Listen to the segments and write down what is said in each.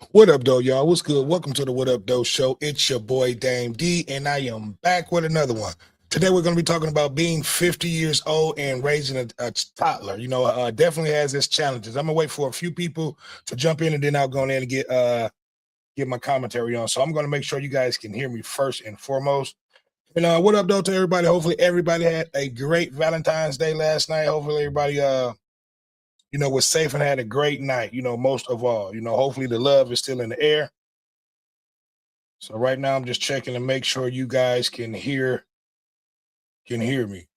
What up, though, y'all? What's good? Welcome to the What Up, Though show. It's your boy, Dame D, and I am back with another one. Today, we're going to be talking about being 50 years old and raising a toddler. Definitely has its challenges. I'm going to wait for a few people to jump in, and then I'll go in and get my commentary on. So I'm going to make sure you guys can hear me first and foremost. And what up, though, to everybody? Hopefully, everybody had a great Valentine's Day last night. Hopefully, everybody was safe and had a great night, most of all. Hopefully the love is still in the air. So right now I'm just checking to make sure you guys can hear me.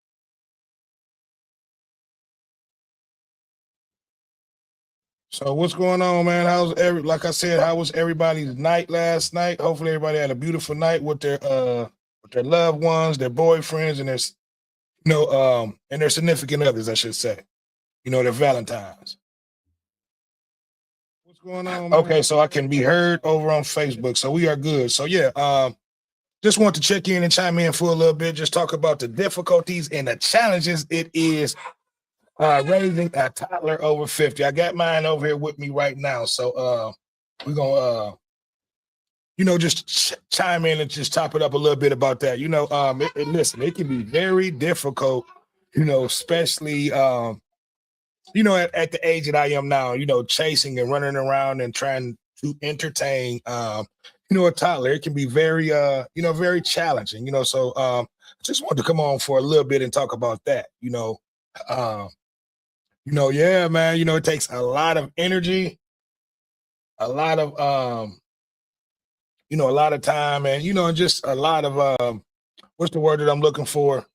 So what's going on, man? Like I said, how was everybody's night last night? Hopefully everybody had a beautiful night with their loved ones, their boyfriends, and and their significant others, I should say. Their Valentines. What's going on, man? Okay, so I can be heard over on Facebook. So we are good. So yeah, just want to check in and chime in for a little bit, just talk about the difficulties and the challenges it is raising a toddler over 50. I got mine over here with me right now. So we're gonna just chime in and just top it up a little bit about that. Listen, it can be very difficult, especially at the age that I am now, chasing and running around and trying to entertain a toddler. It can be very very challenging, so just wanted to come on for a little bit and talk about that. Um, yeah, man, it takes a lot of energy, a lot of a lot of time, and just a lot of what's the word that I'm looking for?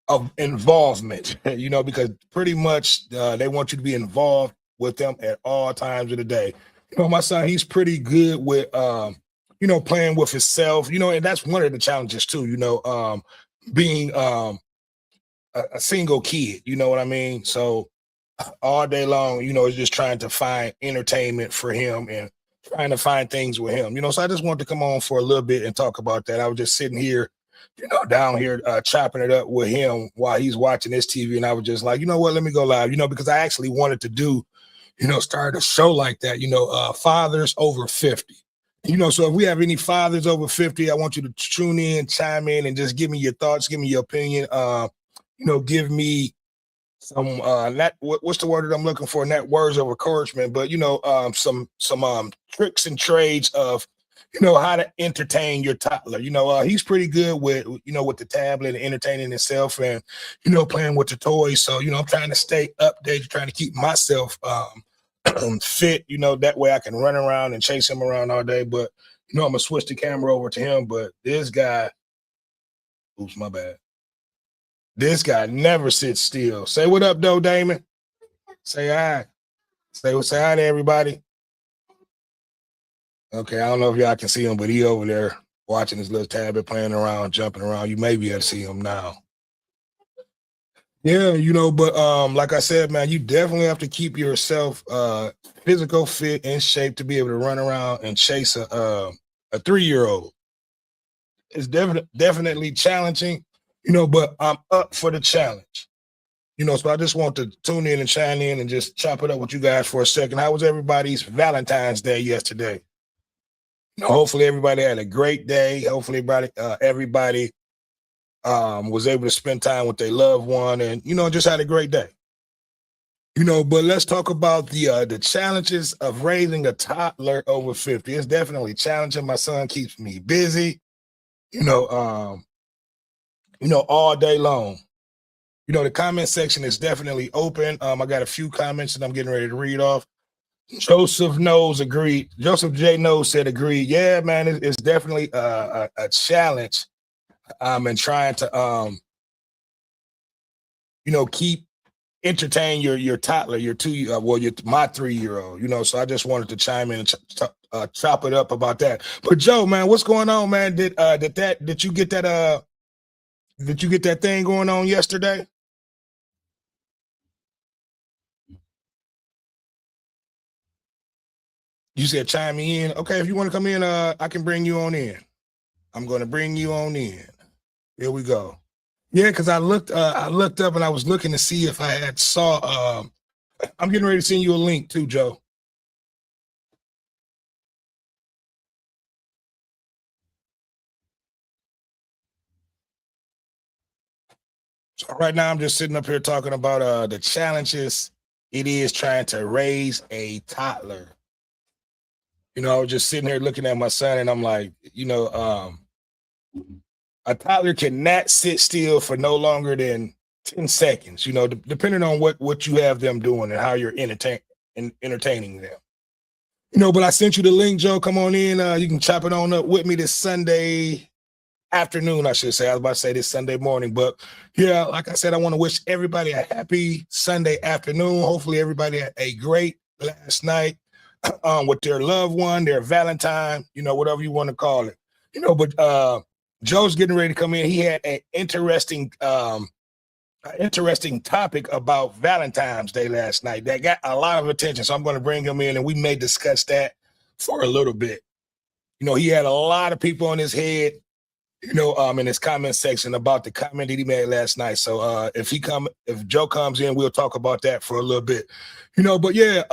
Of involvement, because pretty much they want you to be involved with them at all times of the day. My son, he's pretty good with playing with himself, and that's one of the challenges too, being a single kid, you know what I mean? So all day long, is just trying to find entertainment for him and trying to find things with him, so I just wanted to come on for a little bit and talk about that. I was just sitting here down here chopping it up with him while he's watching his TV. And I was just like, you know what, let me go live, because I actually wanted to do, start a show like that, fathers over 50. So if we have any fathers over 50, I want you to tune in, chime in, and just give me your thoughts, give me your opinion. Give me some what's the word that I'm looking for? Not words of encouragement, but some tricks and trades of how to entertain your toddler. He's pretty good with the tablet and entertaining himself and playing with the toys. So I'm trying to stay updated, trying to keep myself fit, that way I can run around and chase him around all day. But I'm gonna switch the camera over to him. But this guy, oops, my bad. This guy never sits still. Say what up, though, Damon. Say hi. Say hi to everybody. Okay, I don't know if y'all can see him, but he over there watching his little tablet, playing around, jumping around. You may be able to see him now. Yeah, but like I said, man, you definitely have to keep yourself physical fit in shape to be able to run around and chase a 3-year-old. It's definitely challenging, but I'm up for the challenge. So I just want to tune in and chime in and just chop it up with you guys for a second. How was everybody's Valentine's Day yesterday? Hopefully everybody had a great day. Hopefully everybody was able to spend time with their loved one and, just had a great day. But let's talk about the challenges of raising a toddler over 50. It's definitely challenging. My son keeps me busy, all day long. The comment section is definitely open. I got a few comments that I'm getting ready to read off. Joeseph Knowles agreed. Joseph J. Knowles said agreed. Yeah, man, it's definitely a challenge. And trying to keep entertain your toddler, your my 3-year-old. So I just wanted to chime in and chop it up about that. But Joe, man, what's going on, man? Did you get that thing going on yesterday? You said chime me in. Okay, if you want to come in, I can bring you on in. I'm going to bring you on in. Here we go. Yeah, because I looked up and I was looking to see if I had saw. I'm getting ready to send you a link too, Joe. So right now I'm just sitting up here talking about the challenges it is trying to raise a toddler. I was just sitting here looking at my son and I'm like, a toddler cannot sit still for no longer than 10 seconds, depending on what you have them doing and how you're entertaining them. But I sent you the link, Joe. Come on in. You can chop it on up with me this Sunday afternoon, I should say. I was about to say this Sunday morning, but yeah, like I said, I want to wish everybody a happy Sunday afternoon. Hopefully everybody had a great last night with their loved one, their Valentine, whatever you want to call it. But Joe's getting ready to come in. He had an interesting topic about Valentine's Day last night that got a lot of attention. So I'm going to bring him in and we may discuss that for a little bit. He had a lot of people on his head, in his comment section about the comment that he made last night. So if Joe comes in, we'll talk about that for a little bit. But yeah,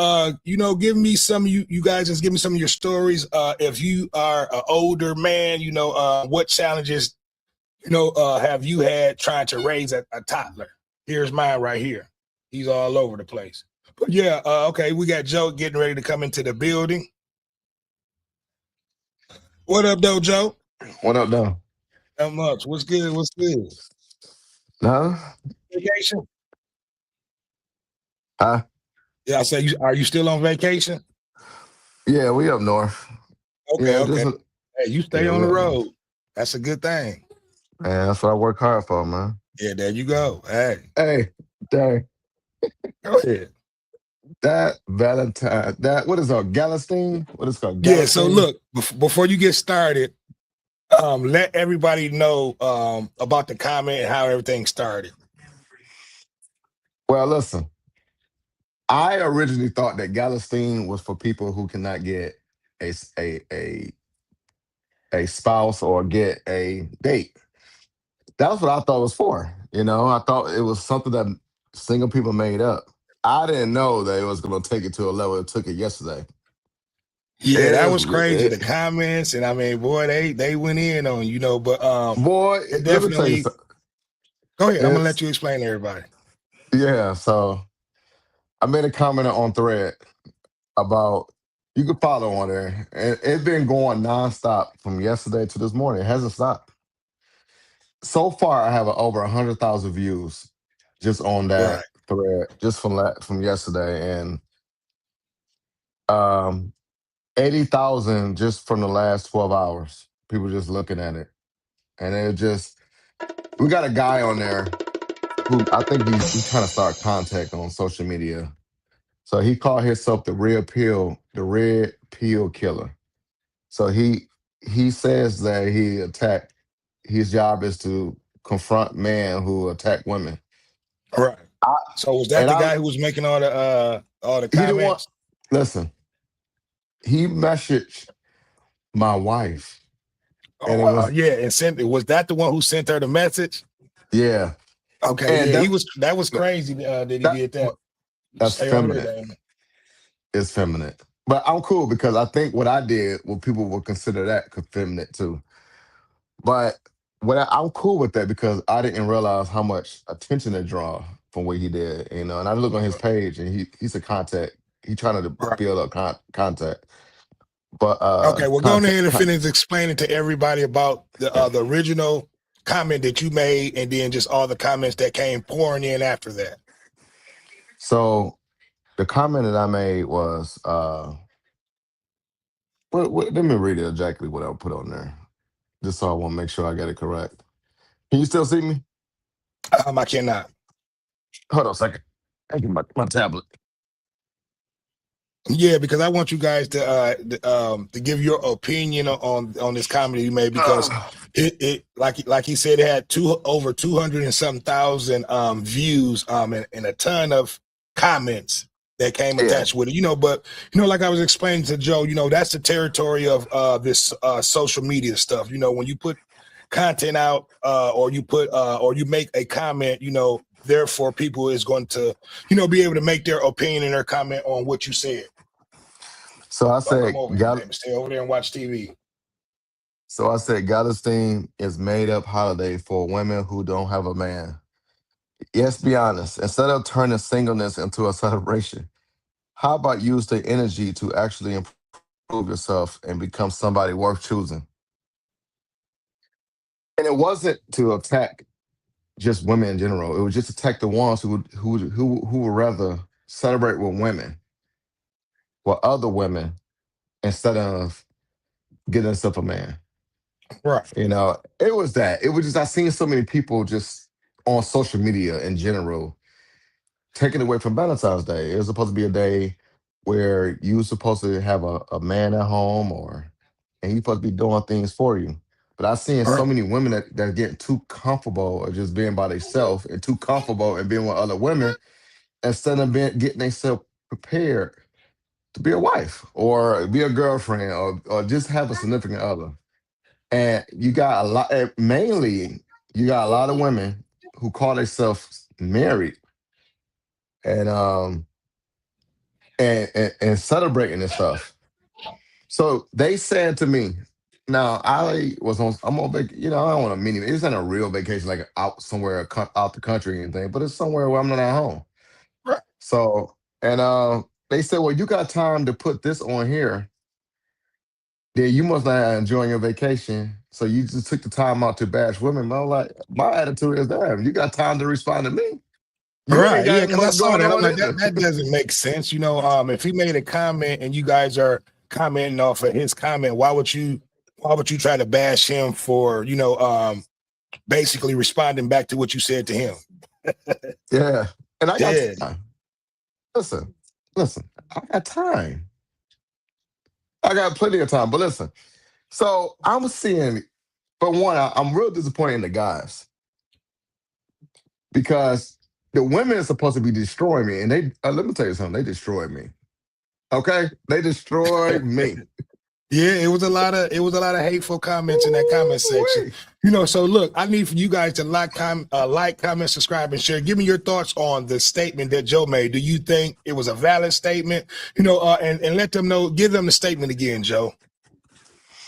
give me some of you guys just give me some of your stories. If you are an older man, what challenges have you had trying to raise a toddler? Here's mine right here. He's all over the place. But yeah, okay, we got Joe getting ready to come into the building. What up, though, Joe? What up, though? Not much. What's good? What's good? No? Vacation? Huh? Yeah, I say, are you still on vacation? Yeah, we up north. Okay, Yeah, okay. Hey, you stay on the road. That's a good thing. Man, that's what I work hard for, man. Yeah, there you go. Hey, dang. Go ahead. That Valentine, what is it, Galentine? What is it called? Yeah, so look, before you get started, let everybody know about the comment and how everything started. Well, listen, I originally thought that Galentine was for people who cannot get a spouse or get a date. That's what I thought it was for. I thought it was something that single people made up. I didn't know that it was going to take it to a level it took it yesterday. Yeah, that was crazy. The comments, and I mean, boy, they went in on but boy, it let me tell you definitely. something. Go ahead. I'm gonna let you explain to everybody. Yeah, so I made a comment on Thread about you could follow on there, and it's been going nonstop from yesterday to this morning. It hasn't stopped. So far, I have over 100,000 views just on that thread, just from yesterday, and 80,000 just from the last 12 hours. People just looking at it, and we got a guy on there who I think he's trying to start contact on social media. So he called himself the red pill killer. So he says that his job is to confront men who attack women. All right. So was that the guy who was making all the comments? He didn't want, listen, he messaged my wife. And it was and was that the one who sent her the message? Yeah. Okay, and yeah, that was crazy that he did that. That's feminine. It's feminine. But I'm cool because I think what I did, what people would consider that feminine too. But I'm cool with that because I didn't realize how much attention it draw from what he did, And I look on his page and he's a contact. He's trying to build up contact. But okay, well, go ahead and finish explaining to everybody about the original comment that you made, and then just all the comments that came pouring in after that. So the comment that I made was, let me read it exactly what I put on there, just so I want to make sure I get it correct. Can you still see me? I cannot. Hold on a second. I get my tablet. Yeah, because I want you guys to give your opinion on this comedy you made, because it like he said, it had over 200 and some thousand views and a ton of comments that came attached with it. But like I was explaining to Joe, that's the territory of this social media stuff. When you put content out or you make a comment, therefore people is going to be able to make their opinion and their comment on what you said. So I said, stay over there and watch TV. So I said, Galentine is made up holiday for women who don't have a man. Yes, be honest. Instead of turning singleness into a celebration, how about use the energy to actually improve yourself and become somebody worth choosing? And it wasn't to attack just women in general. It was just to attack the ones who would rather celebrate with women, with other women, instead of getting themselves a man. Right. It was that. It was just I seen so many people just on social media in general taken away from Valentine's Day. It was supposed to be a day where you were supposed to have a man at home and he's supposed to be doing things for you. But I seen Right. so many women that are getting too comfortable of just being by themselves and too comfortable and being with other women instead of getting themselves prepared to be a wife or be a girlfriend or just have a significant other. And you got a lot, and mainly, you got a lot of women who call themselves married and and celebrating and stuff. So they said to me, now I'm on I don't want to mean it. It's not a real vacation like out somewhere out the country or anything, but it's somewhere where I'm not at home. Right. So and they said, well, you got time to put this on here. Then you must not enjoying your vacation. So you just took the time out to bash women. I'm like, my attitude is, damn, you got time to respond to me. You ain't Right. got Yeah, as because I much saw going that. I'm on like, that either. that doesn't make sense. If he made a comment and you guys are commenting off of his comment, why would you try to bash him for, basically responding back to what you said to him? Yeah. And I got Yeah. time. Listen, listen, I got time. I got plenty of time. But listen, so I'm seeing, for one, I'm real disappointed in the guys because the women are supposed to be destroying me. And let me tell you something, they destroyed me. Okay? They destroyed me. Yeah, it was a lot of hateful comments in that comment section. Ooh-wee. So look, I need for you guys to like, comment, subscribe, and share. Give me your thoughts on the statement that Joe made. Do you think it was a valid statement? And let them know. Give them the statement again, Joe,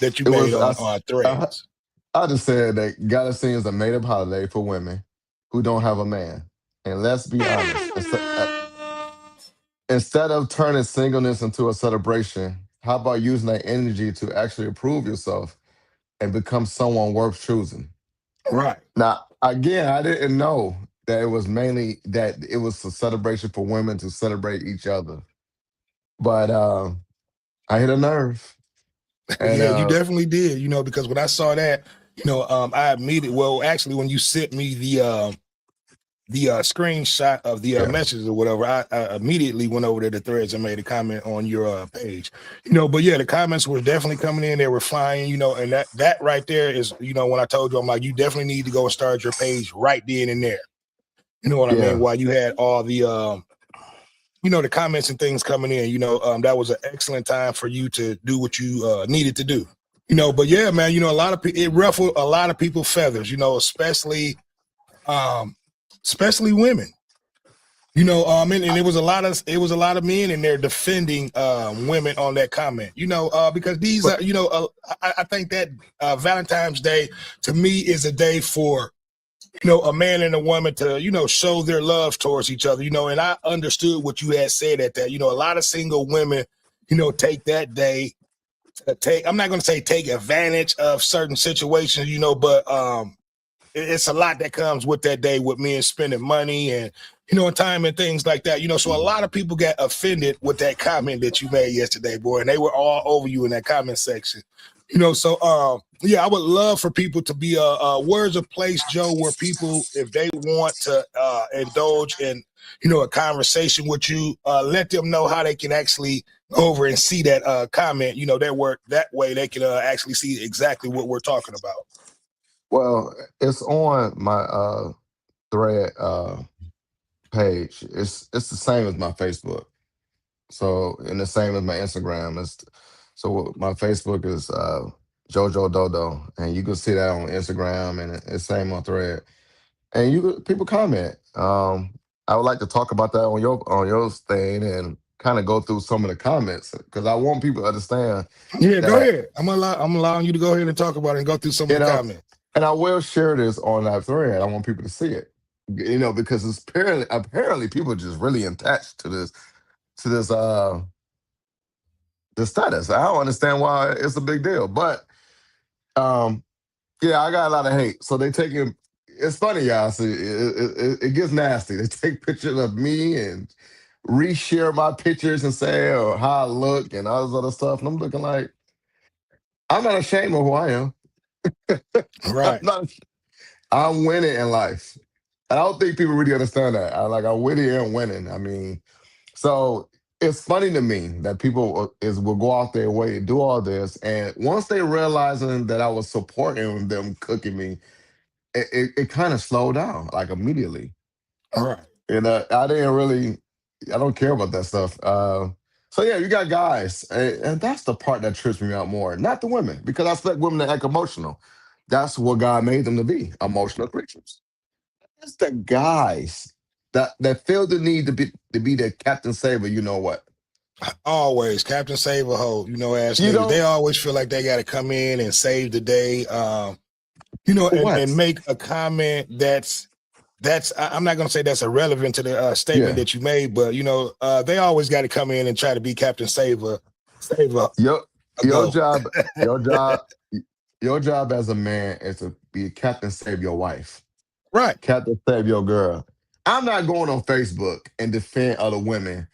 that you It made was on us. Threads. I just said that Galentine is a made up holiday for women who don't have a man. And let's be honest, instead of turning singleness into a celebration, how about using that energy to actually improve yourself and become someone worth choosing? Right. Now, again, I didn't know that it was a celebration for women to celebrate each other. But I hit a nerve. And Yeah, you definitely did. Because when I saw that, I immediately, well, actually, when you sent me the screenshot of the yeah, messages or whatever, I immediately went over to the threads and made a comment on your page. But yeah, the comments were definitely coming in. They were flying. And that right there is, when I told you, I'm like, you definitely need to go and start your page right then and there. You know what I mean? yeah. While you had all the comments and things coming in, that was an excellent time for you to do what you needed to do. But yeah, man, a lot of it ruffled a lot of people's feathers, um, especially women. And it was a lot of men in there defending women on that comment. Because these But are, I think that Valentine's Day to me is a day for a man and a woman to show their love towards each other. And I understood what you had said at that. A lot of single women take that day to take. I'm not going to say take advantage of certain situations, but it's a lot that comes with that day with men spending money and and time and things like that. So a lot of people got offended with that comment that you made yesterday, boy, and they were all over you in that comment section. So yeah, I would love for people to be where's a place, Joe, where people, if they want to indulge in a conversation with you, let them know how they can actually go over and see that comment. That work that way they can actually see exactly what we're talking about. well, it's on my thread page. It's the same as my Facebook. So and the same as my Instagram. So my Facebook is Jojo Dodo, and you can see that on Instagram, and it's same on thread. And people comment. I would like to talk about that on your thing and kind of go through some of the comments because I want people to understand Yeah, go that ahead. I'm allowing you to go ahead and talk about it and go through some of you the know, comments. and I will share this on that thread. I want people to see it. because it's apparently people just really attached to this status. I don't understand why it's a big deal, but um, yeah, I got a lot of hate. So they taking. It's funny, y'all. See, it gets nasty. They take pictures of me and reshare my pictures and say how I look and all this other stuff. And I'm looking like I'm not ashamed of who I am. I'm Right. not. I'm winning in life. I don't think people really understand that. I'm winning and winning. I mean, so it's funny to me that people will go out their way and do all this, and once they realizing that I was supporting them cooking me, it kind of slowed down like immediately. All right. And I don't care about that stuff. So yeah, you got guys, and that's the part that trips me out more, not the women, because I expect women to act emotional. That's what God made them to be, emotional creatures. It's the guys that feel the need to be the Captain Saver. You know what? Always Captain Save a Hoe, ass You niggas. They don't always feel like they got to come in and save the day. And what? make a comment I'm not going to say that's irrelevant to the statement Yeah, that you made, but they always got to come in and try to be Captain Save your a your go. job, your job, your job as a man is to be Captain Save your wife. Right. Captain Save your girl. I'm not going on Facebook and defend other women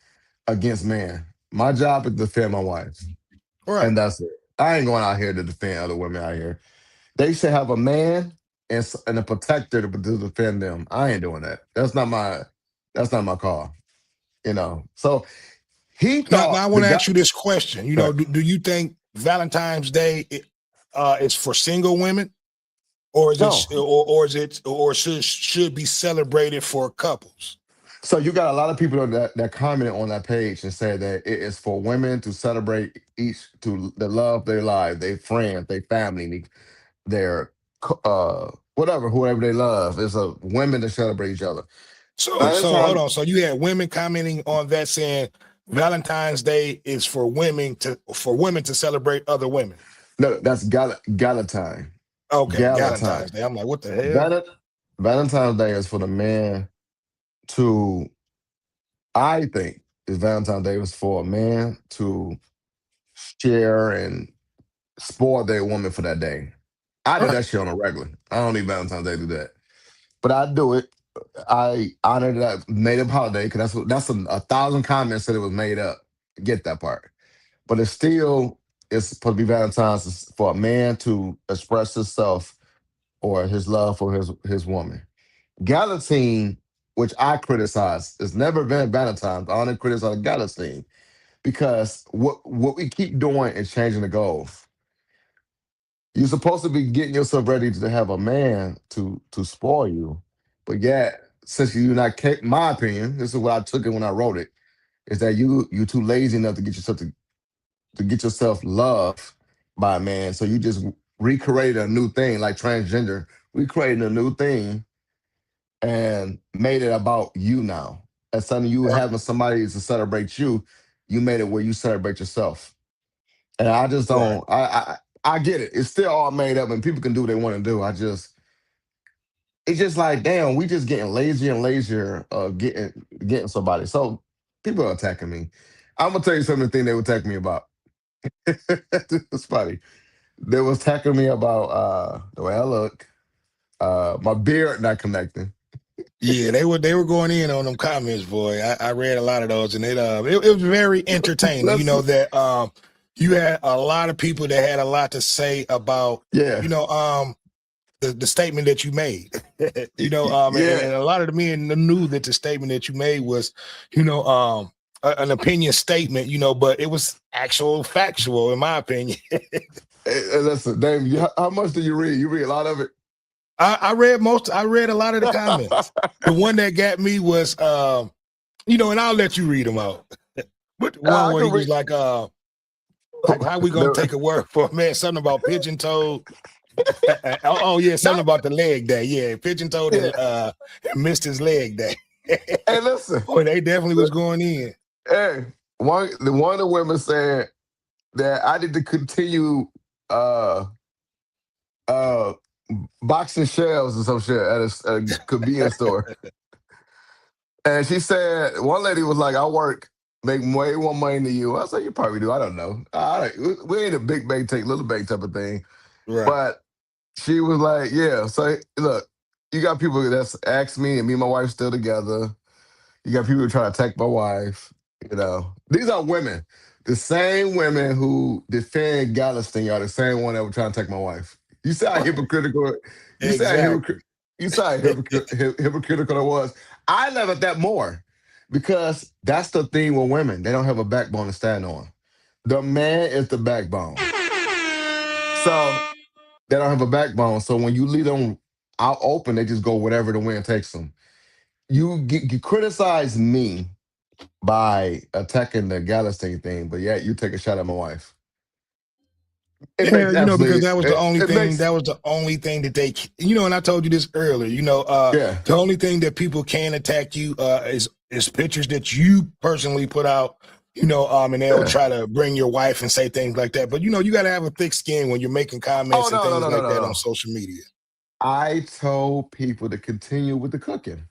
against men. My job is to defend my wife, Right. and that's it. I ain't going out here to defend other women out here. They should have a man and a protector to defend them. I ain't doing that. That's not my call. So he Now I thought the want to guy. ask you this question. Do you think Valentine's Day is for single women, or is No. it or should be celebrated for couples? So you got a lot of people that commented on that page and said that it is for women to celebrate each to the love their life, their friends, their family, their whatever, whoever they love. It's a women to celebrate each other. So hold Valentine, on. So you had women commenting on that saying Valentine's Day is for women to celebrate other women. no, that's Galentine. Okay, Galentine. Galentine's Day. I'm like, what the hell? Valent- Valentine's Day is for the man to, I think, is Valentine's Day was for a man to share and spoil their woman for that day. I do Right. that shit on a regular. I don't need Valentine's Day to do that. But I do it. I honor that made up holiday because a thousand comments said it was made up. Get that part. But it's supposed to be Valentine's for a man to express himself or his love for his woman. Galentine, which I criticize, it's never been Valentine's. I only criticize Galentine because what we keep doing is changing the goals. You're supposed to be getting yourself ready to have a man to spoil you, but yet since you're not, my opinion, this is what I took it when I wrote it, is that you too lazy enough to get yourself loved by a man, so you just recreated a new thing like transgender, recreated a new thing and made it about you now. As something you Right. having somebody to celebrate you, you made it where you celebrate yourself. And I just Right. don't. I get it. It's still all made up, and people can do what they want to do. It's just like, damn, we just getting lazier and lazier, getting somebody. So people are attacking me. I'm gonna tell you something. Thing they were attacking me about. It's funny. They was attacking me about the way I look, my beard not connecting. Yeah, they were going in on them comments, boy. I read a lot of those, and it was very entertaining. Listen, That you had a lot of people that had a lot to say about yeah, you know the statement that you made. yeah. And a lot of the men knew that the statement that you made was an opinion statement, but it was actual factual in my opinion. Hey, listen, Dave, how much do you read? You read a lot of it. I read a lot of the comments. The one that got me was and I'll let you read them out. But the one I where he can read. was like how we gonna take a word for a man? Something about pigeon toed. Oh yeah, something That, about the leg day. Yeah, pigeon toed yeah. and missed his leg day. Hey, listen. Boy, they definitely was going in. Hey, one of the women said that I need to continue uh uh boxing shelves or some shit at a convenience store. And she said, one lady was like, I work, make way more money than you. I said, you probably do. I don't know. We ain't a big bank take, little bank type of thing. Right. But she was like, yeah. So look, you got people that's asked me, and me and my wife still together. You got people trying to attack my wife. These are women. The same women who defend Galentine are the same one that were trying to attack my wife. You see how Right. hypocritical. You see how Exactly. hypocritical it was. I love it that more because that's the thing with women. They don't have a backbone to stand on. The man is the backbone. So they don't have a backbone. So when you leave them out open, they just go whatever the wind takes them. You criticize me by attacking the Galestine thing, but yet you take a shot at my wife. It Yeah, makes because absolutely that was the it, only it thing. makes That was the only thing that and I told you this earlier. yeah, The only thing that people can attack you is pictures that you personally put out. And they'll yeah. try to bring your wife and say things like that. But you got to have a thick skin when you're making Oh comments and no, no, things no, no, like no, that on no. social media. I told people to continue with the cooking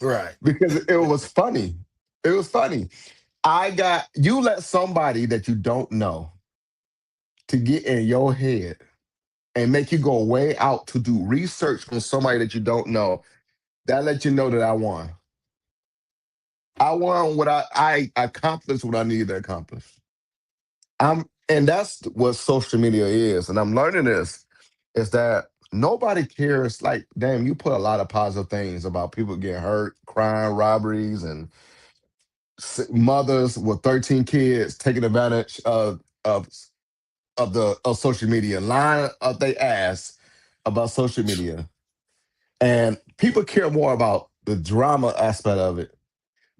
Right. because it was funny. It was funny. I got you let somebody that you don't know to get in your head and make you go way out to do research on somebody that you don't know. That let you know that I won. I won what I accomplished what I needed to accomplish. And that's what social media is. And I'm learning this is that nobody cares. Like, damn, you put a lot of positive things about people getting hurt, crime, robberies, and mothers with 13 kids taking advantage of social media, lying up their ass about social media. And people care more about the drama aspect of it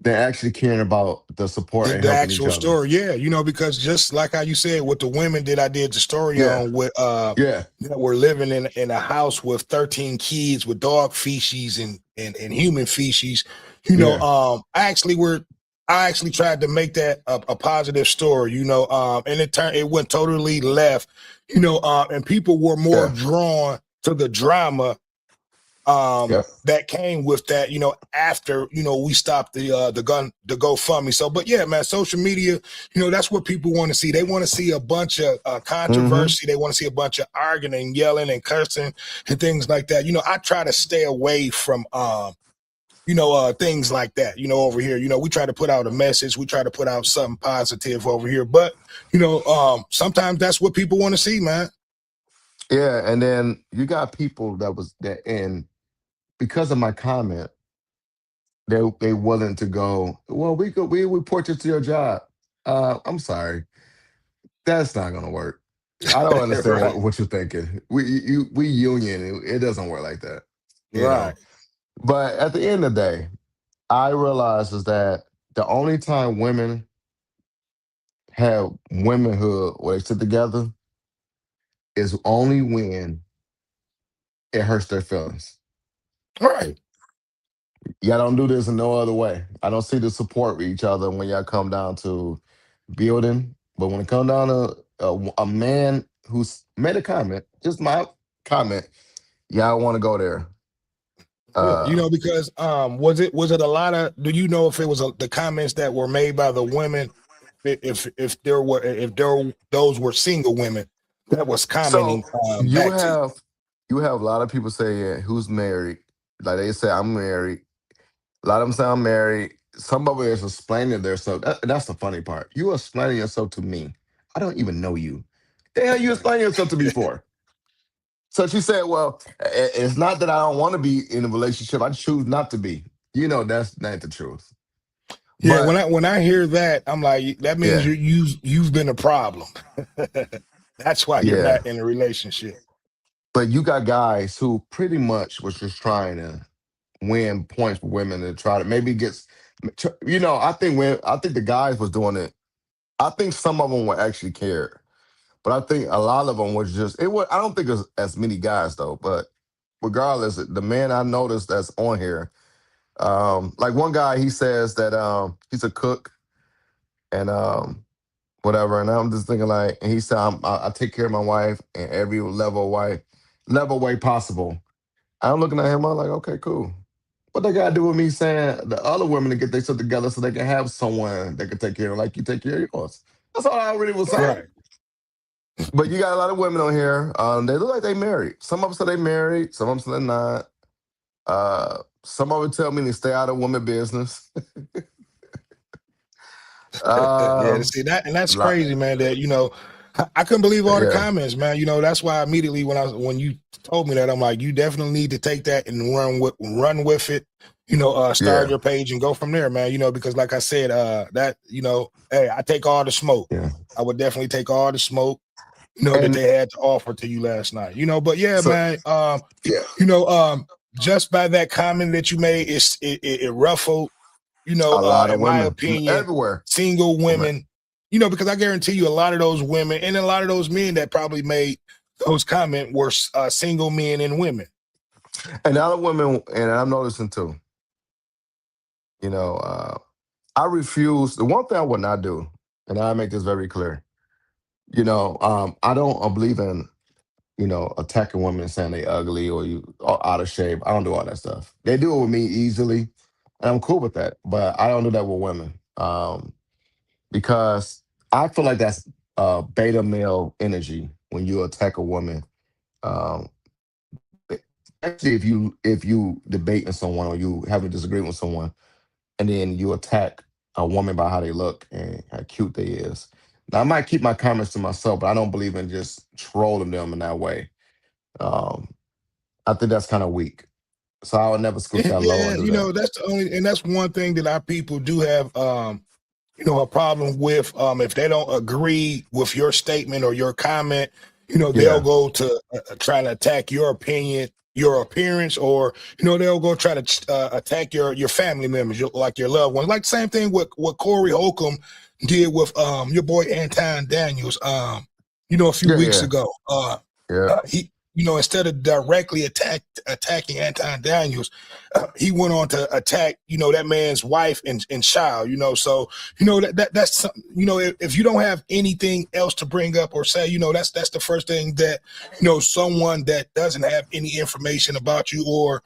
than actually caring about the support and The helping each actual other. story, yeah, because just like how you said with the women that I did the story Yeah, on, with yeah, that were living in a house with 13 kids with dog feces and human feces. yeah, I actually tried to make that a positive story, and it went totally left, and people were more yeah, drawn to the drama yeah. that came with that, after, we stopped the GoFundMe. So, but yeah, man, social media, that's what people want to see. They want to see a bunch of Mm-hmm. controversy. They want to see a bunch of arguing and yelling and cursing and things like that. I try to stay away from things like that, over here. We try to put out a message, we try to put out something positive over here. But, sometimes that's what people want to see, man. Yeah, and then you got people that was that and because of my comment, they willing to go, well, we report you to your job. I'm sorry. That's not gonna work. I don't understand Right. what you're thinking. We union, it doesn't work like that, you Right. know. But at the end of the day, I realize is that the only time women have womanhood where they sit together is only when it hurts their feelings. Right. Y'all don't do this in no other way. I don't see the support with each other when y'all come down to building. But when it come down to a man who's made a comment, just my comment, y'all want to go there. Yeah, Uh, because was it a lot of, do you know if it was the comments that were made by the women, if those were single women that was so commenting you back to you? have you have a lot of people saying who's married. Like they say, I'm married. A lot of them say I'm married. Some of it is explaining themselves. That's the funny part. You explaining yourself to me. I don't even know you. The hell you explaining yourself to me for? So she said, "Well, it's not that I don't want to be in a relationship. I choose not to be. That's not the truth. Yeah, But when I hear that, I'm like, that means yeah, you've been a problem. That's why you're yeah. not in a relationship. But you got guys who pretty much was just trying to win points for women and try to maybe get. I think the guys was doing it. I think some of them were actually cared, but I think a lot of them was just. It was. I don't think there's as many guys though. But regardless, the man I noticed that's on here. Like one guy, he says that he's a cook and whatever, and I'm just thinking like, and he said I take care of my wife and every level of level way possible. I'm looking at him. I'm like, okay, cool. What they got to do with me saying the other women to get their shit together so they can have someone that can take care of like you take care of yours? That's all I really was saying. Right. But you got a lot of women on here. They look like they married. Some of them say they married. Some of them say they're not. Some of them tell me to stay out of women business. Yeah, um, see that, and that's lot, crazy, man. That I couldn't believe all the yeah, comments, man. That's why immediately when you told me that, I'm like, you definitely need to take that and run with it. Start yeah, your page and go from there, man. Because like I said, that hey, I take all the smoke. yeah. I would definitely take all the smoke, that And they had to offer to you last night. But yeah, so, man. yeah, You know, um, just by that comment that you made, it ruffled, a lot of in my women from opinion, everywhere. single From it. women, because I guarantee you a lot of those women and a lot of those men that probably made those comments were single men and women. And the other women, and I'm noticing too, you know, I refuse. The one thing I would not do, and I make this very clear, I don't believe in, attacking women and saying they ugly or you are out of shape. I don't do all that stuff. They do it with me easily, and I'm cool with that. But I don't do that with women because I feel like that's beta male energy when you attack a woman. Um, Especially if you debating someone or you having a disagreement with someone, and then you attack a woman by how they look and how cute they is. Now I might keep my comments to myself, but I don't believe in just trolling them in that way. Um, I think that's kind of weak. So I would never scoop that low Yeah, and do that. that's the only, and that's one thing that our people do have, a problem with. If they don't agree with your statement or your comment, they'll Yeah, go to try to attack your opinion, your appearance, or they'll go try to attack your family members, like your loved ones. Like same thing with what Corey Holcomb did with your boy Anton Daniels. A few yeah, weeks yeah, ago. yeah, He, instead of directly attacking Anton Daniels, he went on to attack, that man's wife and child, so, that's something, if you don't have anything else to bring up or say, that's the first thing that, someone that doesn't have any information about you or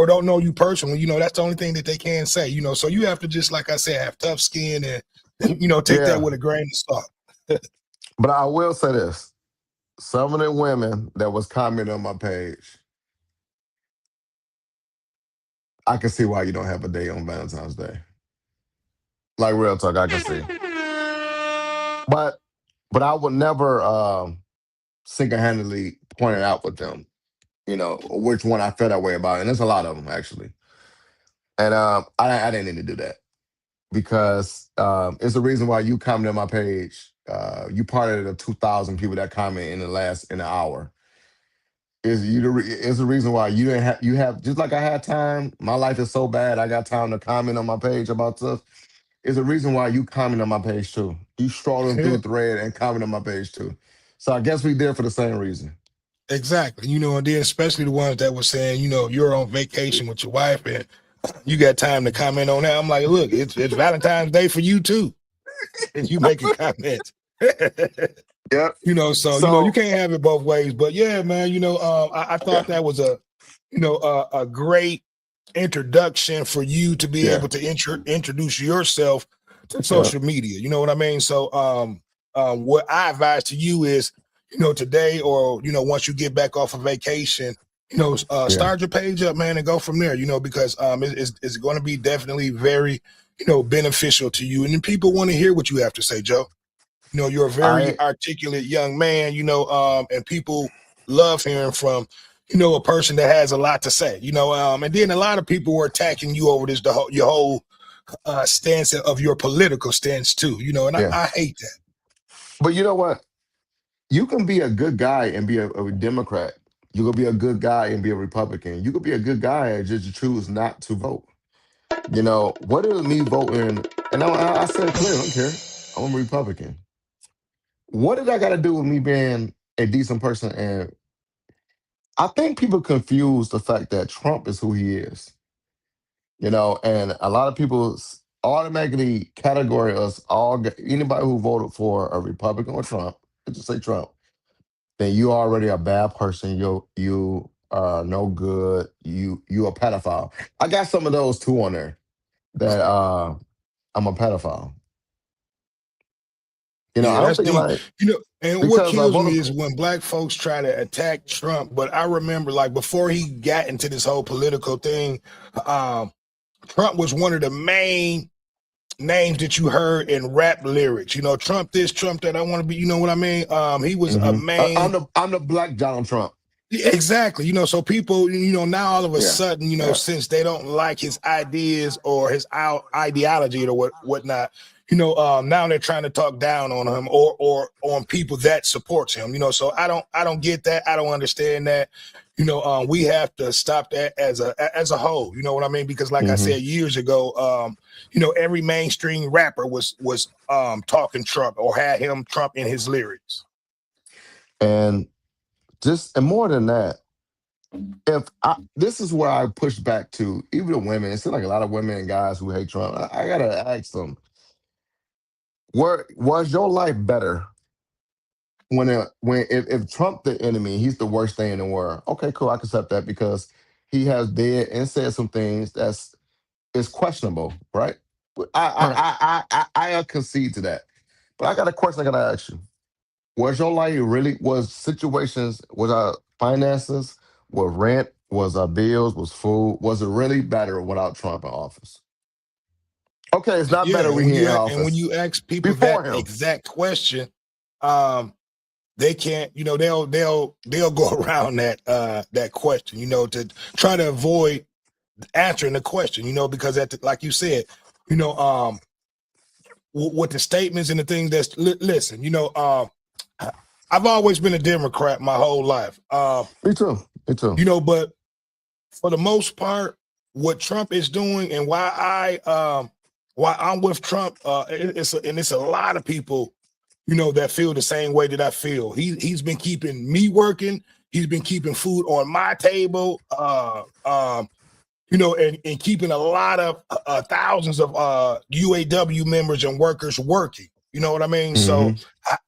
don't know you personally, that's the only thing that they can say, so you have to just, like I said, have tough skin and, take that yeah. with a grain of salt. But I will say this: some of the women that was commenting on my page, I can see why you don't have a day on Valentine's Day. Like real talk, I can see. But I would never single handedly point it out with them. Which one I feel that way about, and there's a lot of them actually. And I didn't need to do that because it's the reason why you comment on my page. You part of the 2,000 people that comment in an hour. Is the reason why you have just like I had time. My life is so bad. I got time to comment on my page about stuff. Is the reason why you comment on my page too. You strolling through a thread and comment on my page too. So I guess we there for the same reason. Exactly. And then especially the ones that were saying, you're on vacation with your wife and you got time to comment on that. I'm like, look, it's Valentine's Day for you too. And you making comments. Yep. So you So can't have it both ways. But yeah, man, I thought yeah, that was a great introduction for you to be yeah, able to introduce yourself to yeah, social media. You know what I mean? So what I advise to you is, today or once you get back off of vacation, yeah. start your page up, man, and go from there. Because it's going to be definitely very beneficial to you, and then people want to hear what you have to say, Joe. You're a very I articulate young man, and people love hearing from, a person that has a lot to say, and then a lot of people were attacking you over your whole stance of your political stance too, and yeah. I hate that. But you know what? You can be a good guy and be a Democrat. You can be a good guy and be a Republican. You could be a good guy and just choose not to vote. What is me voting? And I said clear, I don't care. I'm a Republican. What did I got to do with me being a decent person? And I think people confuse the fact that Trump is who he is. And a lot of people automatically categorize us all, anybody who voted for a Republican or Trump, let's just say Trump, then you already a bad person. You are no good. You a pedophile. I got some of those too on there. That I'm a pedophile. I Yeah, don't that's think deep. like And what because I kills voted. me is when black folks try to attack Trump. But I remember, like, before he got into this whole political thing, um, Trump was one of the main names that you heard in rap lyrics. Trump this, Trump that. I want to be. You know what I mean? He was a I'm main. the black Donald Trump. Yeah, exactly. So people, now all of a Yeah, sudden, yeah. since they don't like his ideas or his ideology or whatnot, now they're trying to talk down on him or on people that supports him. So I don't get that. I don't understand that. We have to stop that as a whole. You know what I mean? Because like I hmm said years ago, every mainstream rapper was talking Trump or had him Trump in his lyrics. And and more than that, if this is where I push back to even the women. It seems like a lot of women and guys who hate Trump. I gotta ask them, where was your life better when if Trump the enemy, he's the worst thing in the world. Okay, cool, I can accept that because he has did and said some things that's is questionable, right? Right. I concede to that. But I got a question I gotta ask you. Was your life really was situations, was our finances, was rent, was our bills, was food, was it really better without Trump in office? Okay, it's not Yeah, better and when when he in you office. ask people Before that him. exact question, um, they can't, they'll go around that question, to try to avoid answering the question, because like you said, you know, um, with the statements and the things listen, I've always been a Democrat my whole life, Me too. Me too. but for the most part, what Trump is doing and why I'm with Trump, it's a lot of people, that feel the same way that I feel. He's been keeping me working. He's been keeping food on my table. And keeping a lot of thousands of UAW members and workers working. You know what I mean? So hmm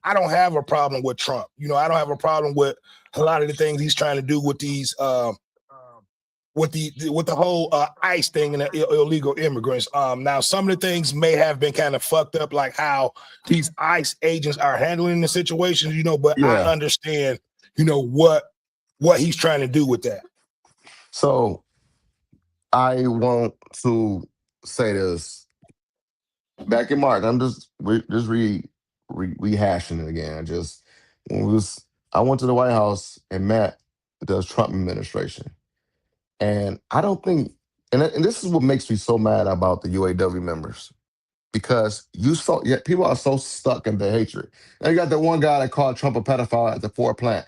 I don't have a problem with Trump. I don't have a problem with a lot of the things he's trying to do with these with the whole ICE thing and the illegal immigrants. Now some of the things may have been kind of fucked up, like how these ICE agents are handling the situations. But I Yeah. understand, what he's trying to do with that. So I want to say this. Back in March, I'm just rehashing it again. When we was I went to the White House and met the Trump administration. And I don't think, and this is what makes me so mad about the UAW members because people are so stuck in their hatred. Now you got that one guy that called Trump a pedophile at the Ford plant.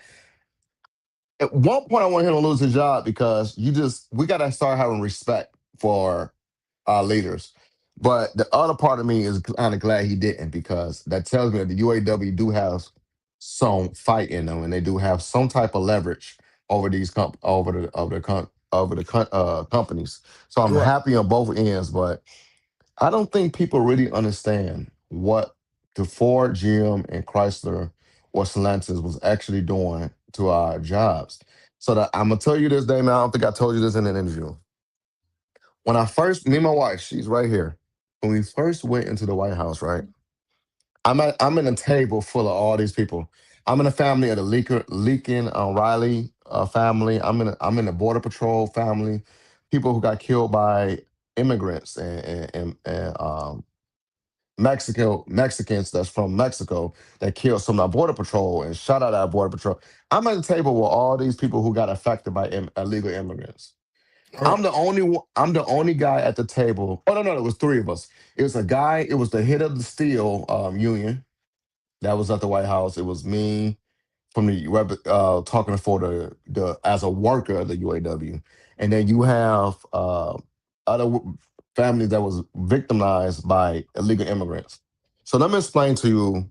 At one point, I want him to lose his job because we got to start having respect for our leaders. But the other part of me is kind of glad he didn't because that tells me that the UAW do have some fight in them and they do have some type of leverage over these companies. So I'm Right. happy on both ends, but I don't think people really understand what the Ford, GM, and Chrysler or Stellantis was actually doing to our jobs. So I'm gonna tell you this, Damon. I don't think I told you this in an interview. When I first, me and my wife, she's right here. When we first went into the White House, right? I'm in a table full of all these people. I'm in a family of the Leakin Riley family. I'm in the Border Patrol family. People who got killed by immigrants and Mexicans that's from Mexico that killed some of our border patrol and shot at our border patrol. I'm at the table with all these people who got affected by illegal immigrants. Right. I'm the only guy at the table. Oh no, it was three of us. It was a guy. It was the head of the steel union that was at the White House. It was me from the talking for the as a worker of the UAW, and then you have other families that was victimized by illegal immigrants. So let me explain to you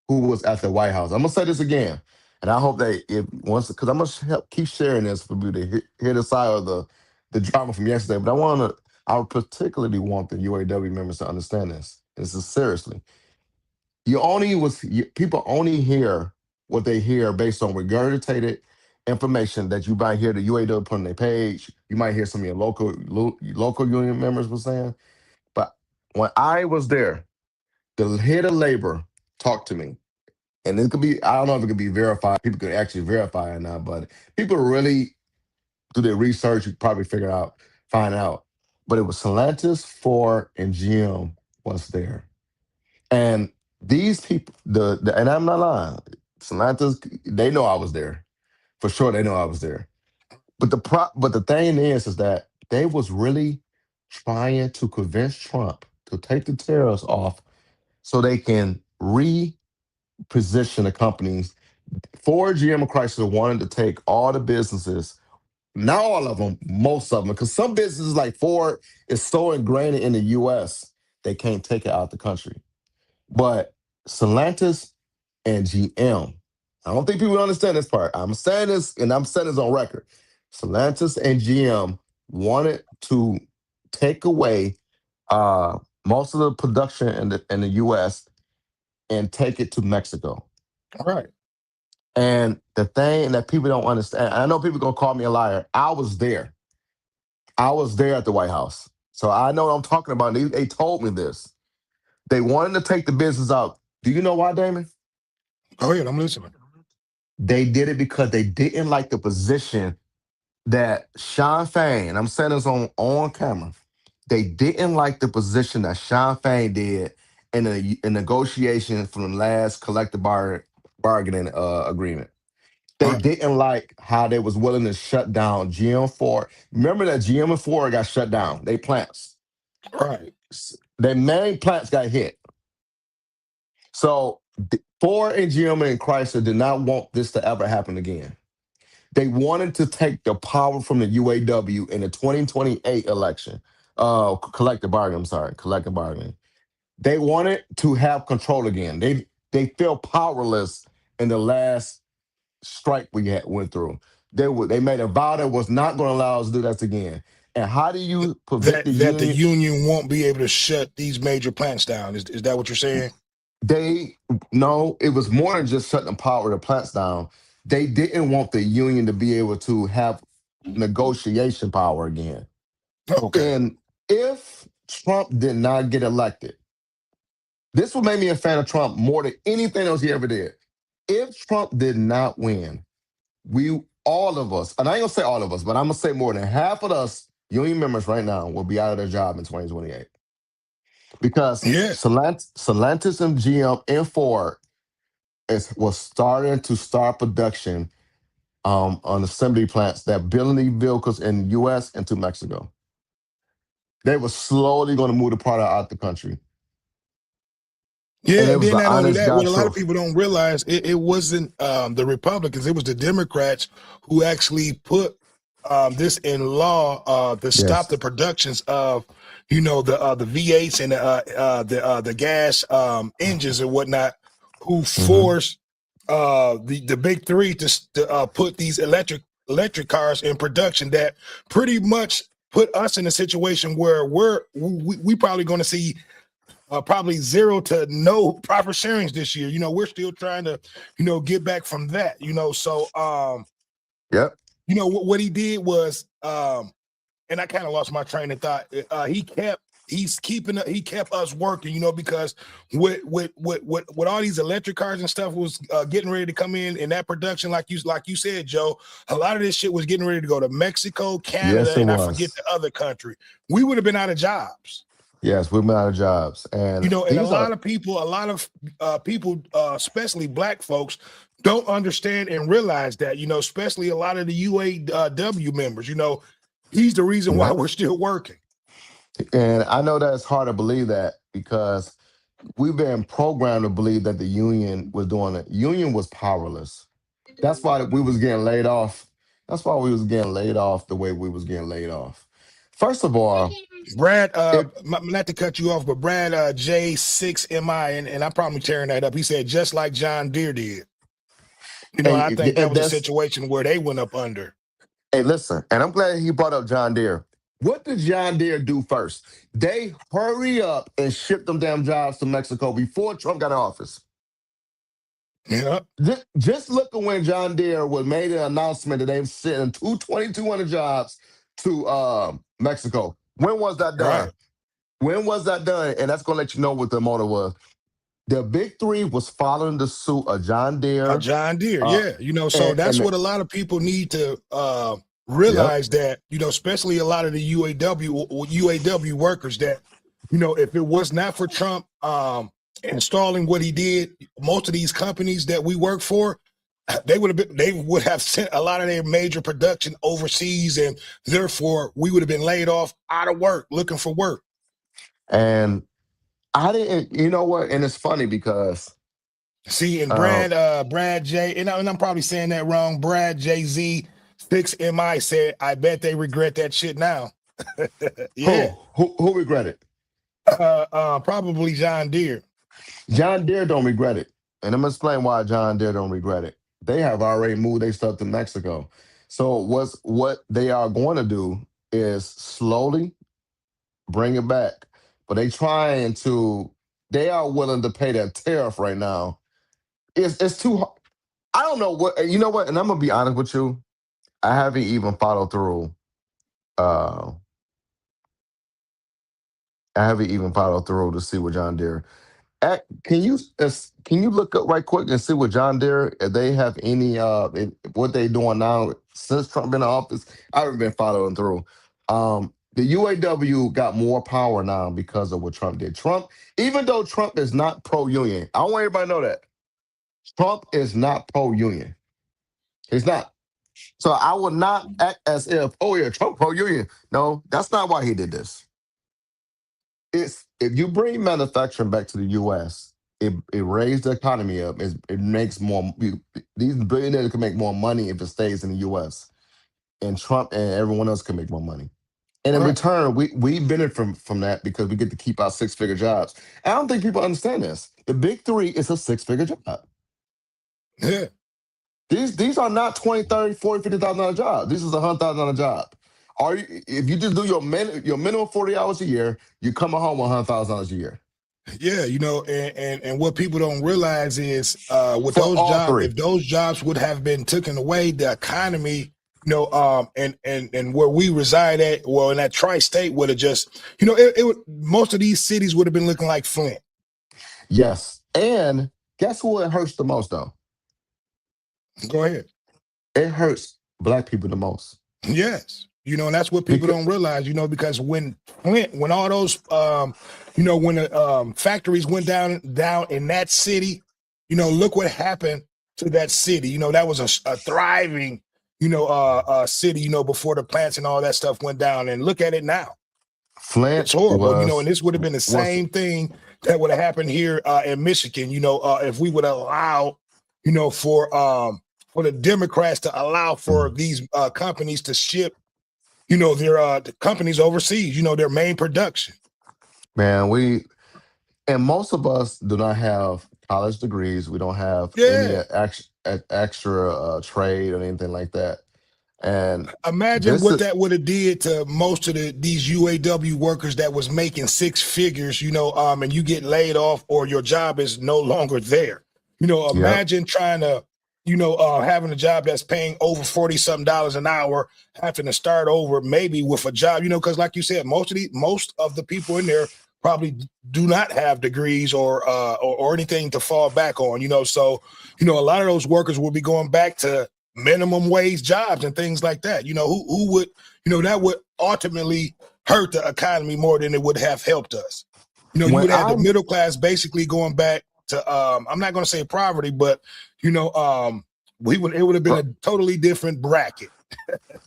who was at the White House. I'm gonna say this again, and I hope that if once because I'm gonna keep sharing this for you to hear the side of the drama from yesterday. But I particularly want the UAW members to understand this. This is seriously. People only hear what they hear based on regurgitated information that you might hear the UAW put on their page. You might hear some of your local union members were saying. But when I was there, the head of labor talked to me. And it could be, I don't know if it could be verified. People could actually verify it or not, but people really do their research, you probably find out. But it was Stellantis, Ford, and GM was there. And these people, and I'm not lying, Stellantis, they know I was there. For sure, they know I was there. But the thing is that they was really trying to convince Trump to take the tariffs off so they can reposition the companies. Ford, GM, and Chrysler wanted to take all the businesses, not all of them, most of them, because some businesses like Ford is so ingrained in the U.S. they can't take it out the country. But Stellantis and GM, I don't think people understand this part. I'm saying this, and I'm saying this on record. Stellantis and GM wanted to take away most of the production in the U.S. and take it to Mexico. Right. And the thing that people don't understand, I know people gonna call me a liar. I was there. I was there at the White House. So I know what I'm talking about. They told me this. They wanted to take the business out. Do you know why, Damon? Go ahead. I'm listening. They did it because they didn't like the position that Sean Fain, and I'm saying this on camera, they didn't like the position that Sean Fain did in a negotiation from the last collective bargaining agreement. They Right. didn't like how they was willing to shut down GM Ford. Remember that GM and Ford got shut down. They plants. Right. Their main plants got hit. So Ford and GM and Chrysler did not want this to ever happen again. They wanted to take the power from the UAW in the 2028 election. Collective bargaining, I'm sorry, collective bargaining. They wanted to have control again. They feel powerless in the last strike went through. They made a vow that was not going to allow us to do that again. And how do you prevent the That the union? union won't be able to shut these major plants down. Is that what you're saying? They no, it was more than just shutting the power of the plants down. They didn't want the union to be able to have negotiation power again. Okay. And if Trump did not get elected, this would make me a fan of Trump more than anything else he ever did. If Trump did not win, all of us, and I ain't gonna say all of us, but I'm gonna say more than half of us union members right now will be out of their job in 2028 because Yeah. Stellantis and GM and Ford was starting to start production on assembly plants that building these vehicles in the U.S. and to Mexico. They were slowly going to move the product out the country, and Yeah, it and was then the not only honest that, God what a lot of truth. people don't realize, it wasn't the Republicans, it was the Democrats who actually put this in law to stop Yes. the productions of, the V8s and the gas engines and whatnot, who Mm-hmm. forced the big three to put these electric cars in production that pretty much put us in a situation where we probably going to see probably zero to no profit sharings this year. We're still trying to, get back from that. So Yep. what he did was, and I kind of lost my train of thought. He kept us working, because with all these electric cars and stuff was getting ready to come in that production, like you said, Joe. A lot of this shit was getting ready to go to Mexico, Canada, Yes, it and I forget was. the other country. We would have been out of jobs. Yes, we've been out of jobs, and And these are a lot of people, especially black folks, don't understand and realize that, especially a lot of the UAW members, he's the reason why yep. we're still working. And I know that it's hard to believe that because we've been programmed to believe that the union was doing it. Union was powerless. That's why we was getting laid off. That's why we was getting laid off the way we was getting laid off. First of all, Brad, it, not to cut you off, but Brad J6MI, and I'm probably tearing that up. He said, just like John Deere did. I think that and was a that's situation where they went up under. hey, listen, and I'm glad he brought up John Deere. What did John Deere do first? They hurry up and ship them damn jobs to Mexico before Trump got in office. Yeah. Just look at when John Deere was made an announcement that they've sent 2,200 jobs to Mexico. When was that Right. done? When was that done? And that's going to let you know what the motive was. The big three was following the suit of John A Deere. John Deere, Uh, yeah. So that's and what a lot of people need to yep. realize that, especially a lot of the UAW workers that, if it was not for Trump installing what he did, most of these companies that we work for, they would have sent a lot of their major production overseas, and therefore we would have been laid off, out of work, looking for work. And I didn't, you know what? And it's funny because See, and um, Brad J, and I'm probably saying that wrong. Brad JZ 6MI said, "I bet they regret that shit now." who, Yeah, who regret it? probably John Deere. John Deere don't regret it. And I'm gonna explain why John Deere don't regret it. They have already moved their stuff to Mexico. So what they are going to do is slowly bring it back. But they are willing to pay that tariff right now. It's too hard. I don't know what, you know what, and I'm gonna be honest with you. I haven't even followed through. Uh I haven't even followed through to see what John Deere. Can you look up right quick and see what John Deere if they have any what they doing now since Trump been in office? I haven't been following through. The UAW got more power now because of what Trump did. Trump, even though Trump is not pro-union, I want everybody to know that Trump is not pro-union. He's not. So I would not act as if, oh yeah, Trump pro-union. No, that's not why he did this. It's if you bring manufacturing back to the U.S., it raised the economy up. It makes more. These billionaires can make more money if it stays in the U.S. And Trump and everyone else can make more money. And in Right. return, we benefit from that because we get to keep our 6-figure jobs. I don't think people understand this. The big three is a 6-figure job. Yeah. These are not 20, 30, 40, $50,000 jobs. This is $100,000 job. If you just do your minimum 40 hours a year, you come home with $100,000 a year. Yeah, and what people don't realize is with For those all jobs, three. if those jobs would have been taken away, the economy, and where we reside at, well, in that tri-state would have just, it would, most of these cities would have been looking like Flint. Yes. And guess who it hurts the most though? Go ahead. It hurts black people the most. Yes. And that's what people Because don't realize, because when Flint, when all those, when the factories went down in that city, look what happened to that city. That was a thriving, city, before the plants and all that stuff went down. And look at it now. Flint It's horrible, and was this would have been the was same thing that would have happened here in Michigan, if we would allow, for the Democrats to allow for these companies to ship, their the companies overseas, their main production. man, and most of us do not have college degrees. We don't have any Yeah. extra trade or anything like that. And Imagine this what is that would have did to most of these UAW workers that was making 6 figures, and you get laid off or your job is no longer there. yep. Imagine trying to, having a job that's paying over 40 something dollars an hour, having to start over maybe with a job, because like you said, most of the people in there probably do not have degrees or anything to fall back on, so a lot of those workers will be going back to minimum wage jobs and things like that. Who would, that would ultimately hurt the economy more than it would have helped us. You When would have the I'm middle class basically going back to I'm not going to say poverty, but it would have been a totally different bracket.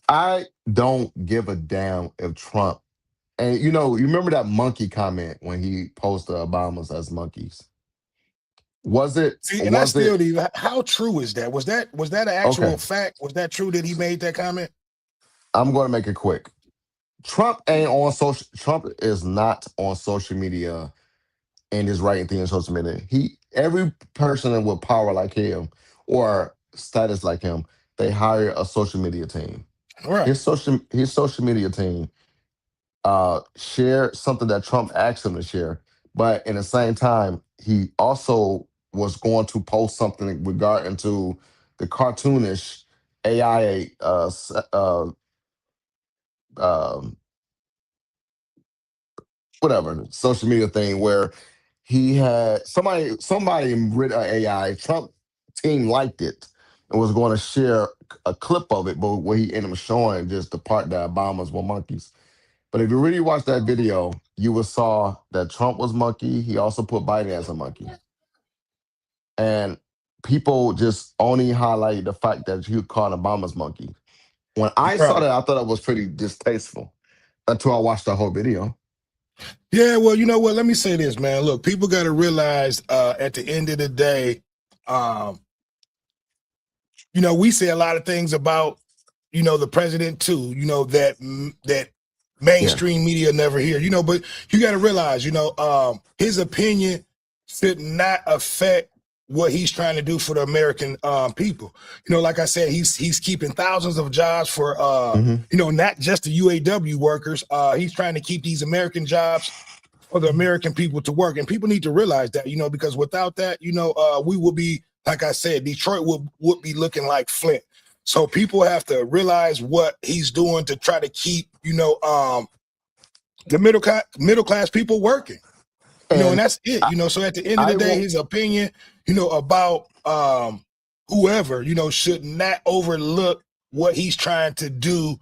I don't give a damn if Trump and you remember that monkey comment when he posted Obamas as monkeys. Was it See, and I was still it do. How true is that? Was that an actual okay? fact? Was that true that he made that comment? I'm going to make it quick. Trump is not on social media and is writing things on social media. Every person with power like him or status like him, they hire a social media team. Right. His social media team share something that Trump asked him to share, but in the same time, he also was going to post something regarding to the cartoonish AI um, whatever social media thing where he had somebody written an AI. Trump team liked it and was going to share a clip of it, but where he ended up showing just the part that Obamas were monkeys. But if you really watch that video, you would saw that Trump was monkey. He also put Biden as a monkey, and people just only highlight the fact that he called Obama's monkey. When I saw Right. that, I thought it was pretty distasteful until I watched the whole video. Yeah, well, you know what? Let me say this, man. Look, people got to realize at the end of the day, um, we say a lot of things about, the president too, that Yeah. mainstream media never hear, but you got to realize, his opinion should not affect what he's trying to do for the American people. Like I said, he's keeping thousands of jobs for, Hmm. not just the UAW workers. He's trying to keep these American jobs for the American people to work. And people need to realize that, because without that, we will be, like I said, Detroit would be looking like Flint. So people have to realize what he's doing to try to keep, the middle class people working, and And that's it, I, So at the end of the I day, won't. his opinion, about whoever, should not overlook what he's trying to do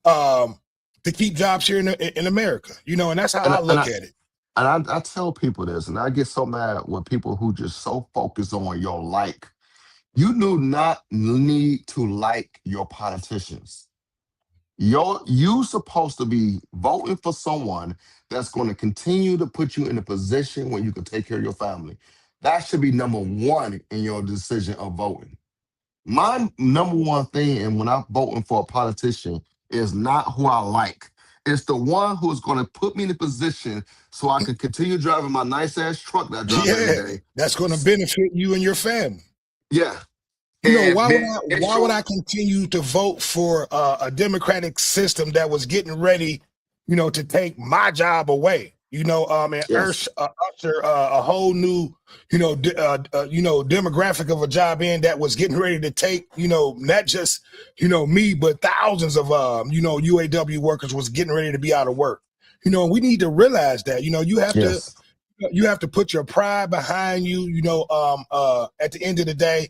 to keep jobs here in America, and that's how And I I- and look I at it. and I tell people this, and I get so mad with people who just so focus on your like. You do not need to like your politicians. You supposed to be voting for someone that's going to continue to put you in a position where you can take care of your family. That should be number one in your decision of voting. My number one thing, and when I'm voting for a politician, is not who I like. It's the one who's going to put me in a position so I can continue driving my nice ass truck that I drive every Yeah, day. that's going to benefit you and your family. Yeah, Why and would make I sure. continue to vote for a democratic system that was getting ready, to take my job away? And Yes, usher a whole new, demographic of a job in that was getting ready to take, not just, me, but thousands of, UAW workers was getting ready to be out of work. We need to realize that, yes. you have to put your pride behind you, at the end of the day,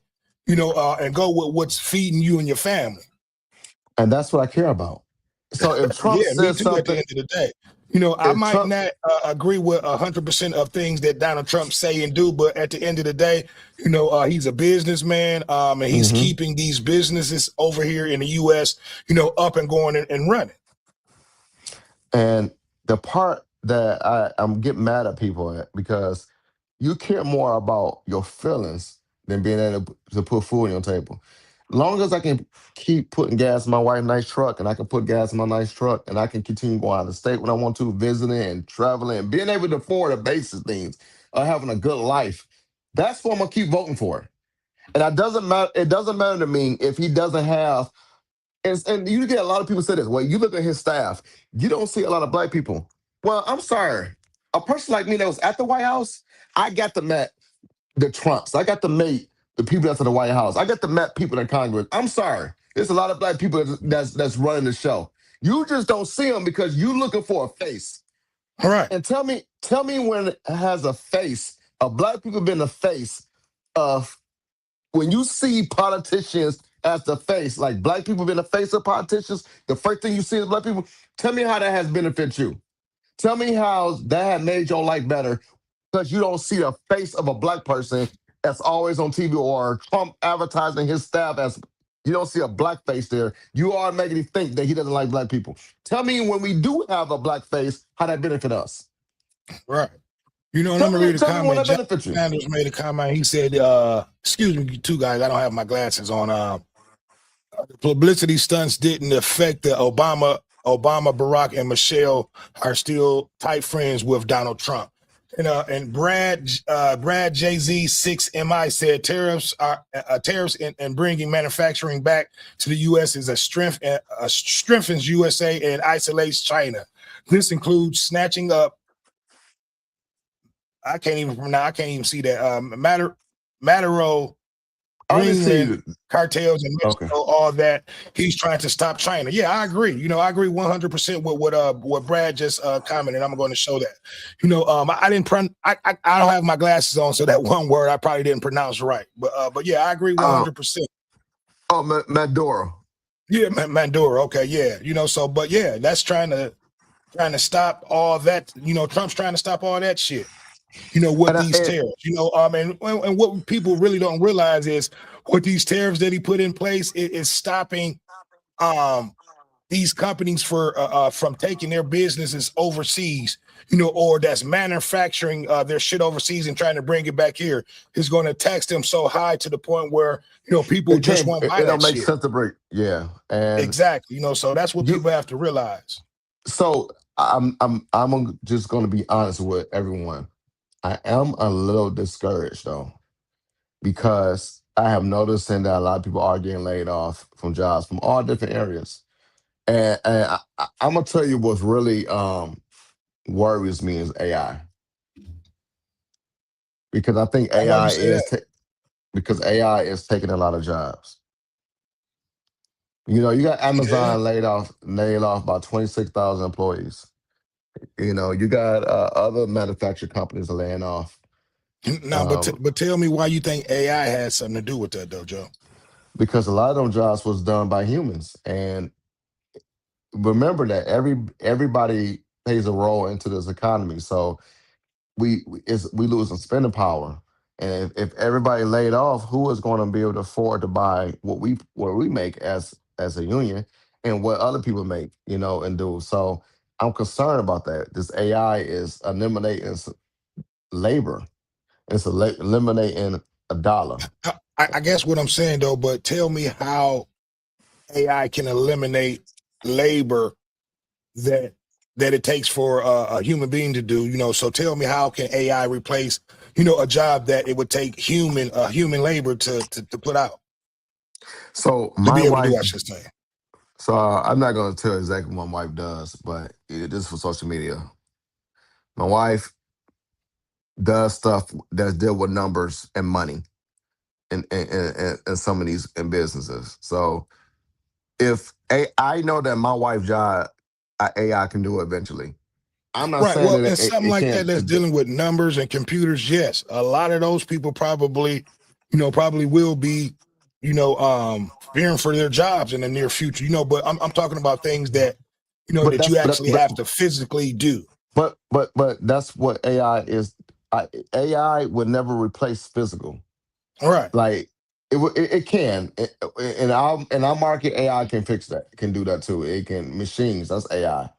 and go with what's feeding you and your family. And that's what I care about. So if Trump Yeah, me says too. At the something, end of the day, I if might Trump, not agree with 100% of things that Donald Trump say and do, but at the end of the day, he's a businessman, and he's Mhm. keeping these businesses over here in the U.S., up and going and running. and the part that I'm getting mad at people at because you care more about your feelings than being able to put food on your table. Long as I can keep putting gas in my wife's nice truck and I can put gas in my nice truck and I can continue going out of state when I want to, visiting and traveling and being able to afford the basic things or having a good life, that's what I'm gonna keep voting for. And it doesn't matter to me if he doesn't have, and you get a lot of people say this. Well, you look at his staff, you don't see a lot of black people. Well, I'm sorry. A person like me that was at the White House, I got to meet the Trumps. I got to meet the people that's in the White House. I got to meet people in Congress. I'm sorry. There's a lot of black people that's running the show. You just don't see them because you looking for a face. All right. And tell me when it has a face, of black people being the face of when you see politicians as the face, like black people being the face of politicians, the first thing you see is black people. Tell me how that has benefited you. Tell me how that had made your life better because you don't see the face of a black person that's always on TV or Trump advertising his staff as you don't see a black face there. You automatically think that he doesn't like black people. Tell me when we do have a black face, how that benefit us. Right. And I'm gonna read a Tell me when comment. that Jack benefits you. Sanders made a comment. He said, excuse me, two guys, I don't have my glasses on. Publicity stunts didn't affect the Obama. Barack, and Michelle are still tight friends with Donald Trump. And Brad JZ6MI said tariffs and bringing manufacturing back to the U.S. is a strength strengthens USA and isolates China. This includes snatching up I can't even see that. Matero, I just see Greenland, you. cartels in Okay. Mexico, all that. He's trying to stop China. Yeah, I agree. I agree 100% with what Brad just commented. I'm going to show that. I didn't I don't have my glasses on, so that one word I probably didn't pronounce right. But yeah, I agree Uh, 100%. oh, Maduro. Yeah, Mandora. Okay, yeah. But yeah, that's trying to stop all that. Trump's trying to stop all that shit. With these And tariffs. And what people really don't realize is what these tariffs that he put in place is stopping um these companies from taking their businesses overseas, or that's manufacturing their shit overseas and trying to bring it back here. Is going to tax them so high to the point where people it just can't. won't buy It don't that make shit. sense to break. Yeah, and Exactly. So that's what you. people have to realize. So I'm just going to be honest with everyone. I am a little discouraged though because I have noticed that a lot of people are getting laid off from jobs from all different areas, and I'm gonna tell you what's really worries me is AI because I think Why you AI say that? because AI is taking a lot of jobs. You got Yeah. Amazon laid off about 26,000 employees. You got other manufacturing companies are laying off No, um, but tell me why you think AI has something to do with that, though, Joe. because a lot of them jobs was done by humans. And remember that everybody plays a role into this economy. So we losing spending power. And if everybody laid off, who is going to be able to afford to buy what we make as a union and what other people make, and do? So I'm concerned about that. This AI is eliminating labor. It's eliminating a dollar. I guess what I'm saying though, but tell me how AI can eliminate labor that it takes for a human being to do. So tell me how can AI replace a job that it would take human labor to put out So to my be able to do, wife, I should say. so I'm not going to tell exactly what my wife does, but this is for social media. My wife does stuff that deal with numbers and money in some of these in businesses. So if I know that my wife's job, AI can do it eventually. I'm not Right. saying Well, that and something it like that can't. that's dealing with numbers and computers, yes, a lot of those people probably will be, fearing for their jobs in the near future. But I'm talking about things that, But that you that's actually have to physically do. but that's what AI is. AI would never replace physical. All right. Like it can. In our market, AI can fix that. Can do that too. It can machines. That's AI.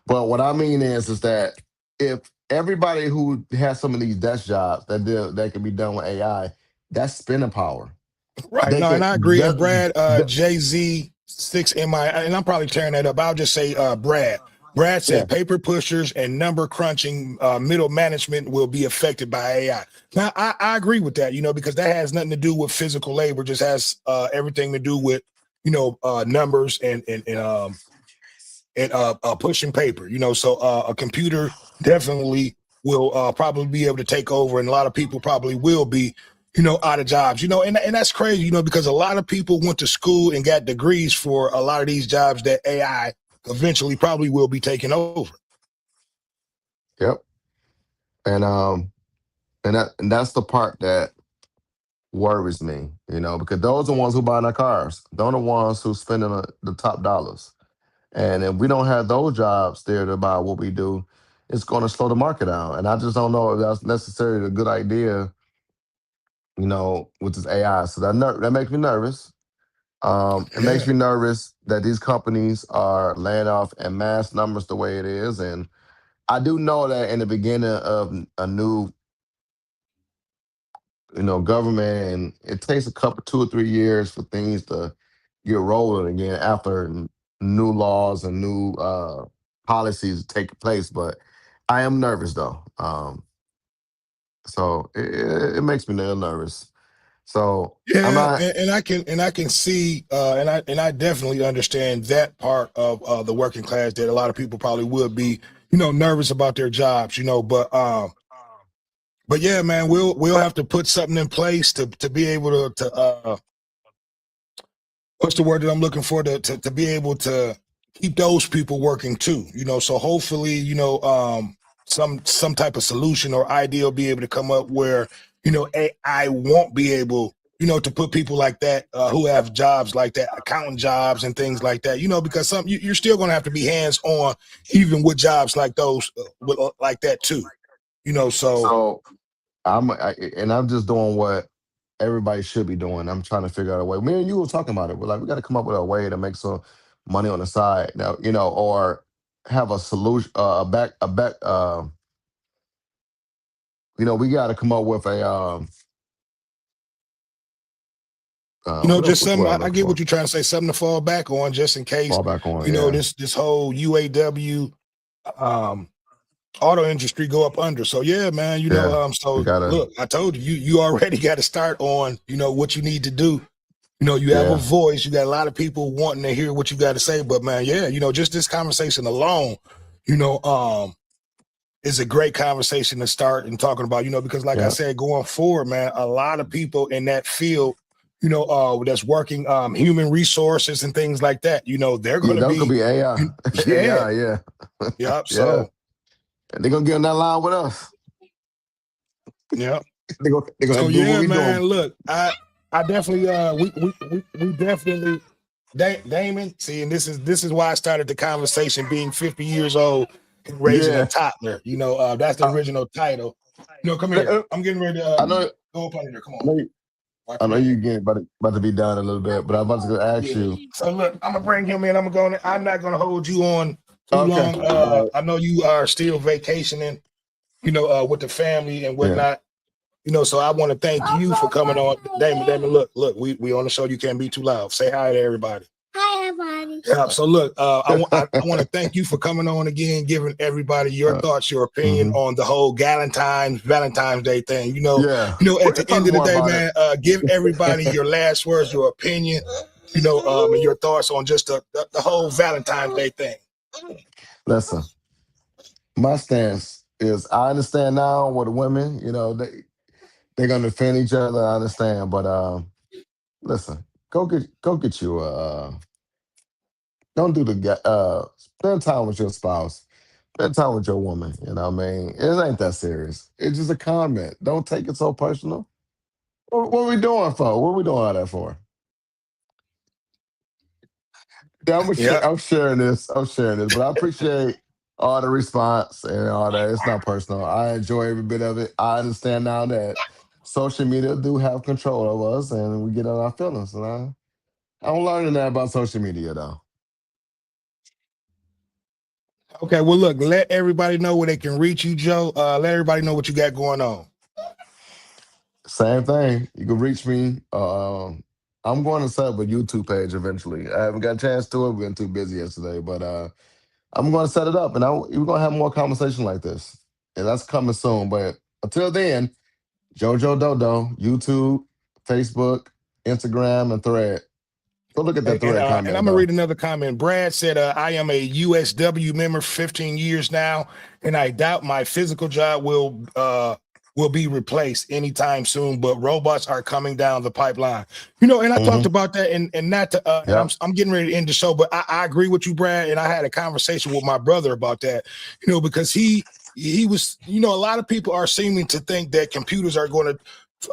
But what I mean is that if everybody who has some of these desk jobs that can be done with AI, that's spending power. Right. They No, and can I agree. And Brad, JZ6MI, and I'm probably tearing that up. I'll just say Brad. Brad yeah. said paper pushers and number crunching middle management will be affected by AI. Now, I agree with that, because that has nothing to do with physical labor, just has everything to do with, numbers and pushing paper. So a computer definitely will probably be able to take over, and a lot of people probably will be, out of jobs. And that's crazy, because a lot of people went to school and got degrees for a lot of these jobs that AI eventually probably will be taking over. Yep. And that's the part that worries me, because those are the ones who buy our cars. They're the ones who spending the top dollars. And if we don't have those jobs there to buy what we do, it's going to slow the market down. And I just don't know if that's necessarily a good idea, with this AI. So that makes me nervous. It makes Yeah. me nervous that these companies are laying off in mass numbers the way it is. And I do know that in the beginning of a new, government, and it takes a couple, 2 or 3 years for things to get rolling again after new laws and new policies take place. But I am nervous though. So it makes me a little nervous. So I'm Yeah, not. and I can see and I definitely understand that part of the working class, that a lot of people probably would be, nervous about their jobs, but but yeah, man, we'll have to put something in place to be able to what's the word that I'm looking for to be able to keep those people working too. So hopefully, some type of solution or idea will be able to come up where AI won't be able to put people like that who have jobs like that, accounting jobs and things like that. Because you're still going to have to be hands on, even with jobs like those, like that too. So So and I'm just doing what everybody should be doing. I'm trying to figure out a way. Me and you were talking about it. We're like, we got to come up with a way to make some money on the side now, or have a solution, a back. We got to come up with a just what's the something. word I'm I looking get what for? you're trying to say. Something to fall back on, just in case. Fall back on, yeah, This whole UAW um, auto industry go up under. So yeah, man. yeah. We So gotta, look, I told you, you already got to start on. What you need to do. You have a yeah, voice. You got a lot of people wanting to hear what you got to say. But man, yeah, just this conversation alone, you know, um, is a great conversation to start and talking about. Because like I yeah, said, going forward, man, a lot of people in that field, that's working human resources and things like that. They're yeah. going to That could be, be AI, yeah, AI, yeah, yep. yeah. So, And they're gonna get on that line with us. yeah. They're gonna So do what yeah, we doing. man. Look, I definitely we definitely Damon. See, and this is why I started the conversation being 50 years old and raising a Yeah, toddler. That's the I, original title. Come here. I'm getting ready to I know. go up under there. Come I on. know. Watch I your know head. you getting about to be done in a little bit, but I'm about to go ask Yeah. you. So look, I'm gonna bring him in. I'm not gonna hold you on too Okay. long. All right. I know you are still vacationing, with the family and Yeah. whatnot. So I want to thank you for coming on. Damon, look, we on the show. You can't be too loud. Say hi to everybody. Hi, everybody. Yeah. So look, I want to thank you for coming on again, giving everybody your Uh, thoughts, your opinion hmm on the whole Valentine's Day thing. Yeah. We At can the talk end of the more day, about it. man, give everybody your last words, your opinion, and your thoughts on just the whole Valentine's Day thing. Listen, my stance is I understand now with the women, they're gonna defend each other. I understand, but listen, go get you don't do the spend time with your spouse. Spend time with your woman. What I mean? It ain't that serious. It's just a comment. Don't take it so personal. What we doing for? What we doing all that for? Yeah, Yeah. I'm sharing this. I'm sharing this, but I appreciate all the response and all that. It's not personal. I enjoy every bit of it. I understand now that social media do have control of us, and we get on our feelings. And I'm learning that about social media, though. Okay. Well, look, let everybody know where they can reach you, Joe. Let everybody know what you got going on. Same thing. You can reach me. I'm going to set up a YouTube page eventually. I haven't got a chance to it. We've been too busy yesterday, but I'm going to set it up, and we're going to have more conversation like this. And that's coming soon. But until then, Jojo Dodo, YouTube, Facebook, Instagram, and Thread. Go look at that And Thread I'm comment, gonna though. read another comment. Brad said, "I am a USW member 15 years now, and I doubt my physical job will be replaced anytime soon. But robots are coming down the pipeline. And I talked Hmm. about that, and not to, and Yep. I'm getting ready to end the show, but I agree with you, Brad. And I had a conversation with my brother about that. Because he was, a lot of people are seeming to think that computers are going to.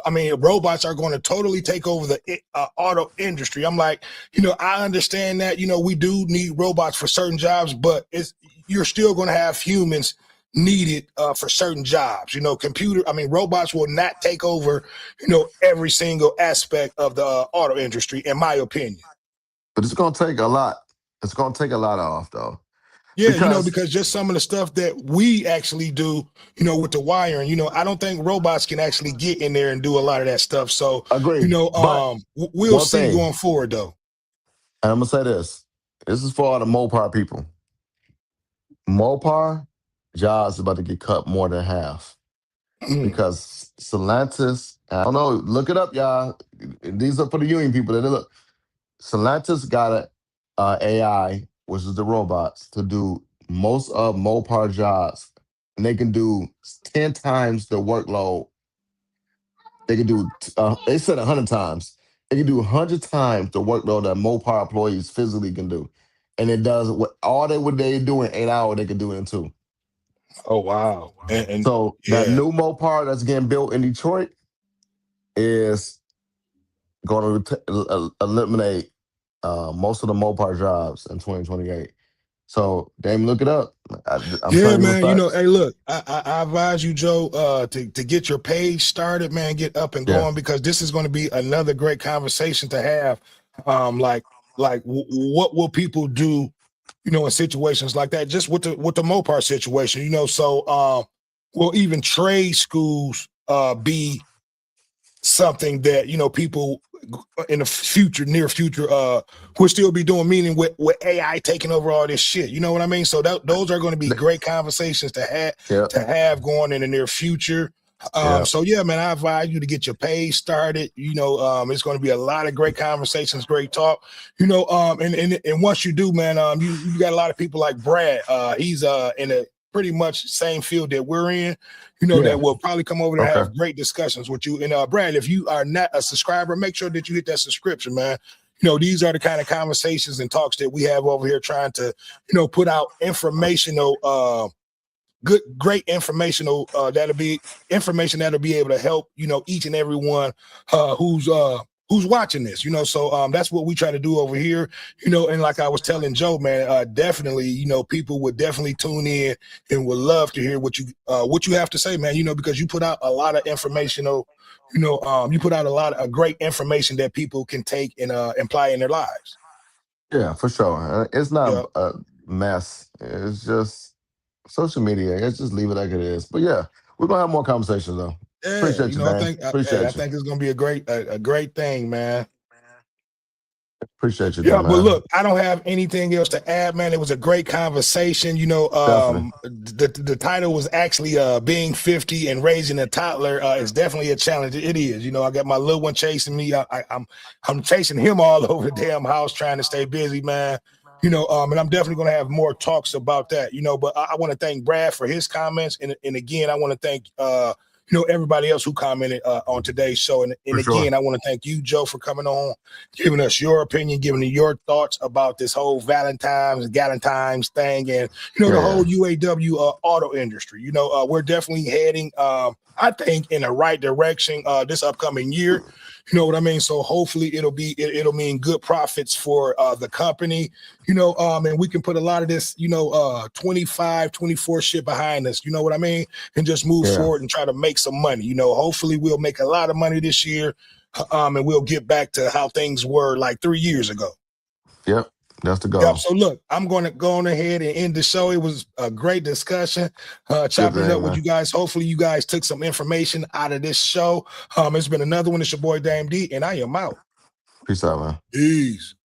I mean, robots are going to totally take over the auto industry. I'm like, I understand that, we do need robots for certain jobs, but you're still going to have humans needed for certain jobs. Robots will not take over, every single aspect of the auto industry, in my opinion. But it's going to take a lot. It's going to take a lot off, though. Yeah, Because, because just some of the stuff that we actually do, with the wiring, I don't think robots can actually get in there and do a lot of that stuff. So, agree. But we'll one see thing, going forward though. and I'm going to say this is for all the Mopar people. Mopar jobs is about to get cut more than half because Stellantis, I don't know, look it up, y'all. These are for the union people that look. Stellantis got a AI, which is the robots, to do most of Mopar jobs and they can do 10 times the workload. They can do, they said 100 times. They can do 100 times the workload that Mopar employees physically can do. And it does what they do in 8 hours, they can do it in 2. Oh wow. And So that yeah. new Mopar that's getting built in Detroit is going to eliminate most of the Mopar jobs in 2028. So, Dame, look it up. I'm Yeah, telling you the man. You know, facts. hey, look, I advise you, Joe, to get your page started, man, get up and Yeah, going, because this is going to be another great conversation to have. What will people do, you know, in situations like that? Just with the Mopar situation, you know. So, will even trade schools be something that, you know, people in the future, near future, will still be doing, meaning with AI taking over all this shit. You know what I mean? So those are going to be great conversations yeah, to have going in the near future. yeah, So yeah, man, I advise you to get your page started. You know, it's going to be a lot of great conversations, great talk. You know, and once you do, man, you got a lot of people like Brad. He's in a pretty much same field that we're in, you know, yeah. that will probably come over to Okay. have great discussions with you. And Brad, if you are not a subscriber, make sure that you hit that subscription, man. You know, these are the kind of conversations and talks that we have over here, trying to, you know, put out informational, great informational, that'll be information that'll be able to help, you know, each and every one who's watching this, you know. So that's what we try to do over here, you know. And like I was telling Joe, man, definitely, you know, people would definitely tune in and would love to hear what you have to say, man, you know, because you put out a lot of informational, you know, you put out a lot of great information that people can take and apply in their lives. Yeah, for sure. It's Yeah. not a mess. It's just social media. Let's just leave it like it is. But yeah, we're going to have more conversations, though. Yeah, Appreciate you you, know, Dame. I Appreciate you. think it's gonna be a great thing, man. Appreciate you, Yeah, though, but man. look, I don't have anything else to add, man. It was a great conversation. You know, Definitely. the title was actually being 50 and raising a toddler is definitely a challenge. It is. You know, I got my little one chasing me. I'm chasing him all over the damn house, trying to stay busy, man. You know, and I'm definitely going to have more talks about that. You know, but I want to thank Brad for his comments, and again, I want to thank you know, everybody else who commented on today's show, and For sure. again, I want to thank you, Joe, for coming on, giving us your opinion, giving your thoughts about this whole Valentine's and Galentine's thing, and you know, the Yeah, whole yeah. UAW auto industry. You know, we're definitely heading, I think, in the right direction this upcoming year. You know what I mean? So hopefully it'll mean good profits for the company, you know, and we can put a lot of this, you know, 25, 24 shit behind us. You know what I mean? And just move Yeah. forward and try to make some money. You know, hopefully we'll make a lot of money this year, and we'll get back to how things were like 3 years ago. Yep. That's the Yep. goal. So look, I'm going to go on ahead and end the show. It was a great discussion, Good chopping it thing, up with man. you guys. Hopefully you guys took some information out of this show. It's been another one. It's your boy Dame D, and I am out. Peace out, man. Peace.